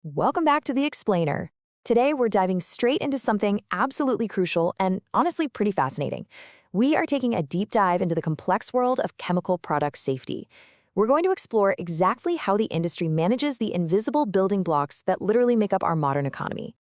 Welcome back to The Explainer. Today, we're diving straight into something absolutely crucial and honestly pretty fascinating. We are taking a deep dive into the complex world of chemical product safety. We're going to explore exactly how the industry manages the invisible building blocks that literally make up our modern economy.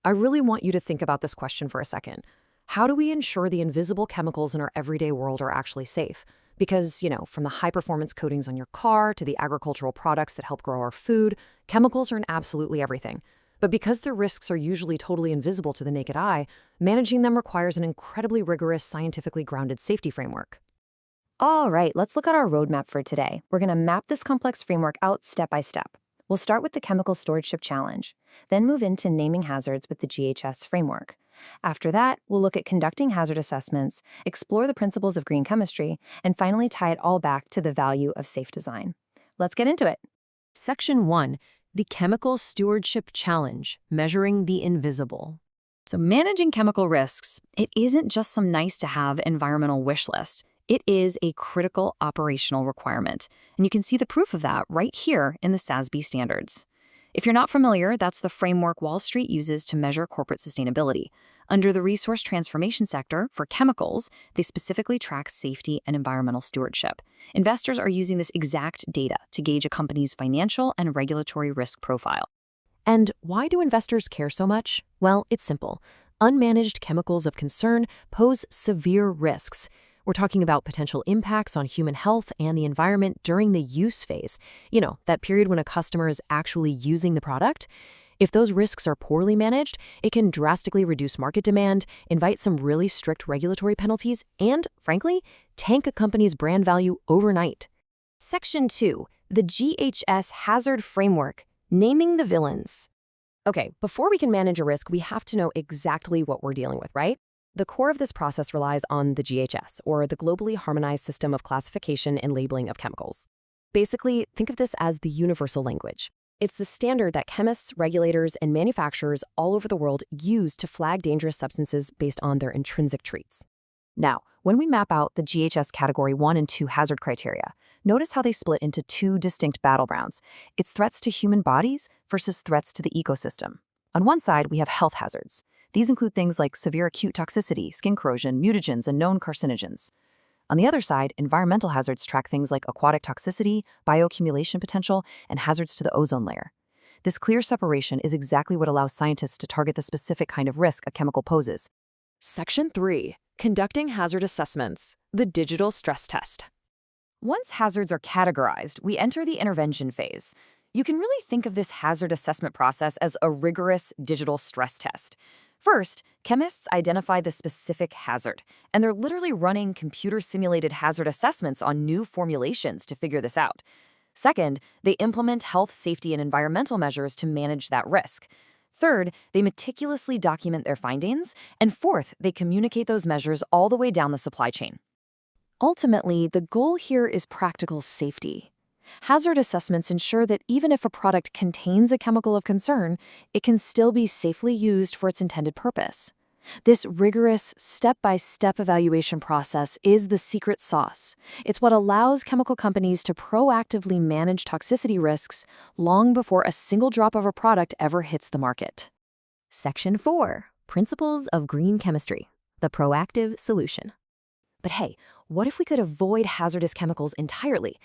I really want you to think about this question for a second. How do we ensure the invisible chemicals in our everyday world are actually safe? Because, from the high-performance coatings on your car to the agricultural products that help grow our food, chemicals are in absolutely everything. But because their risks are usually totally invisible to the naked eye, managing them requires an incredibly rigorous, scientifically grounded safety framework. All right, let's look at our roadmap for today. We're going to map this complex framework out step by step. We'll start with the Chemical Stewardship Challenge, then move into naming hazards with the GHS framework. After that, we'll look at conducting hazard assessments, explore the principles of green chemistry, and finally tie it all back to the value of safe design. Let's get into it. Section 1. The Chemical Stewardship Challenge, Measuring the Invisible. So managing chemical risks, it isn't just some nice-to-have environmental wish list. It is a critical operational requirement. And you can see the proof of that right here in the SASB standards. If you're not familiar, that's the framework Wall Street uses to measure corporate sustainability. Under the resource transformation sector, for chemicals, they specifically track safety and environmental stewardship. Investors are using this exact data to gauge a company's financial and regulatory risk profile. And why do investors care so much? Well, it's simple. Unmanaged chemicals of concern pose severe risks. We're talking about potential impacts on human health and the environment during the use phase. That period when a customer is actually using the product. If those risks are poorly managed, it can drastically reduce market demand, invite some really strict regulatory penalties, and, frankly, tank a company's brand value overnight. Section 2. The GHS Hazard Framework, Naming the Villains. Okay, before we can manage a risk, we have to know exactly what we're dealing with, right? The core of this process relies on the GHS, or the Globally Harmonized System of Classification and Labeling of Chemicals. Basically, think of this as the universal language. It's the standard that chemists, regulators, and manufacturers all over the world use to flag dangerous substances based on their intrinsic traits. Now, when we map out the GHS Category 1 and 2 hazard criteria, notice how they split into two distinct battlegrounds. It's threats to human bodies versus threats to the ecosystem. On one side, we have health hazards. These include things like severe acute toxicity, skin corrosion, mutagens, and known carcinogens. On the other side, environmental hazards track things like aquatic toxicity, bioaccumulation potential, and hazards to the ozone layer. This clear separation is exactly what allows scientists to target the specific kind of risk a chemical poses. Section 3. Conducting hazard assessments, the digital stress test. Once hazards are categorized, we enter the intervention phase. You can really think of this hazard assessment process as a rigorous digital stress test. First, chemists identify the specific hazard, and they're literally running computer-simulated hazard assessments on new formulations to figure this out. Second, they implement health, safety, and environmental measures to manage that risk. Third, they meticulously document their findings. And fourth, they communicate those measures all the way down the supply chain. Ultimately, the goal here is practical safety. Hazard assessments ensure that even if a product contains a chemical of concern, it can still be safely used for its intended purpose. This rigorous, step-by-step evaluation process is the secret sauce. It's what allows chemical companies to proactively manage toxicity risks long before a single drop of a product ever hits the market. Section 4. Principles of Green Chemistry, the Proactive Solution. But hey, what if we could avoid hazardous chemicals entirely?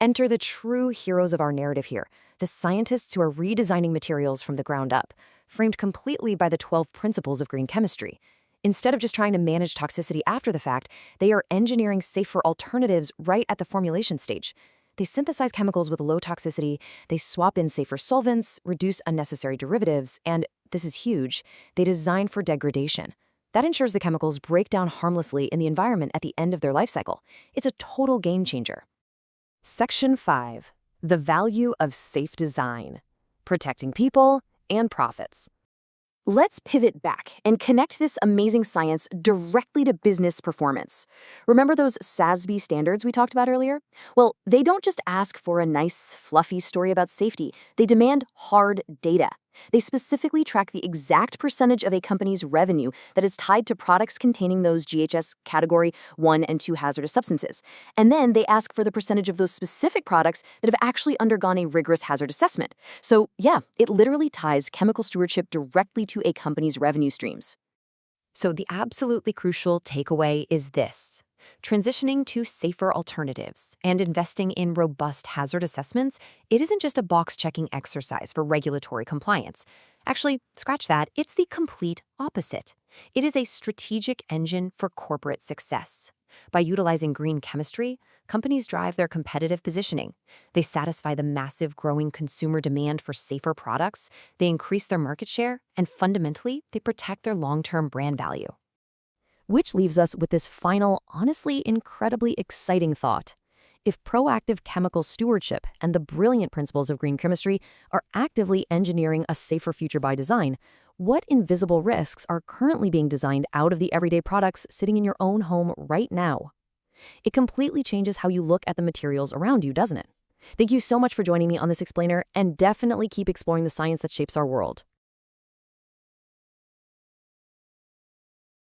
Enter the true heroes of our narrative here, the scientists who are redesigning materials from the ground up, framed completely by the 12 principles of green chemistry. Instead of just trying to manage toxicity after the fact, they are engineering safer alternatives right at the formulation stage. They synthesize chemicals with low toxicity, they swap in safer solvents, reduce unnecessary derivatives, and, this is huge, they design for degradation. That ensures the chemicals break down harmlessly in the environment at the end of their life cycle. It's a total game changer. Section 5. The Value of Safe Design, Protecting People and Profits. Let's pivot back and connect this amazing science directly to business performance. Remember those SASB standards we talked about earlier? Well, they don't just ask for a nice, fluffy story about safety. They demand hard data. They specifically track the exact percentage of a company's revenue that is tied to products containing those GHS Category 1 and 2 hazardous substances. And then they ask for the percentage of those specific products that have actually undergone a rigorous hazard assessment. So, yeah, it literally ties chemical stewardship directly to a company's revenue streams. So the absolutely crucial takeaway is this. Transitioning to safer alternatives and investing in robust hazard assessments, it isn't just a box-checking exercise for regulatory compliance. Actually, scratch that, it's the complete opposite. It is a strategic engine for corporate success. By utilizing green chemistry, companies drive their competitive positioning. They satisfy the massive growing consumer demand for safer products, they increase their market share, and fundamentally, they protect their long-term brand value. Which leaves us with this final, honestly incredibly exciting thought. If proactive chemical stewardship and the brilliant principles of green chemistry are actively engineering a safer future by design, what invisible risks are currently being designed out of the everyday products sitting in your own home right now? It completely changes how you look at the materials around you, doesn't it? Thank you so much for joining me on this explainer, and definitely keep exploring the science that shapes our world.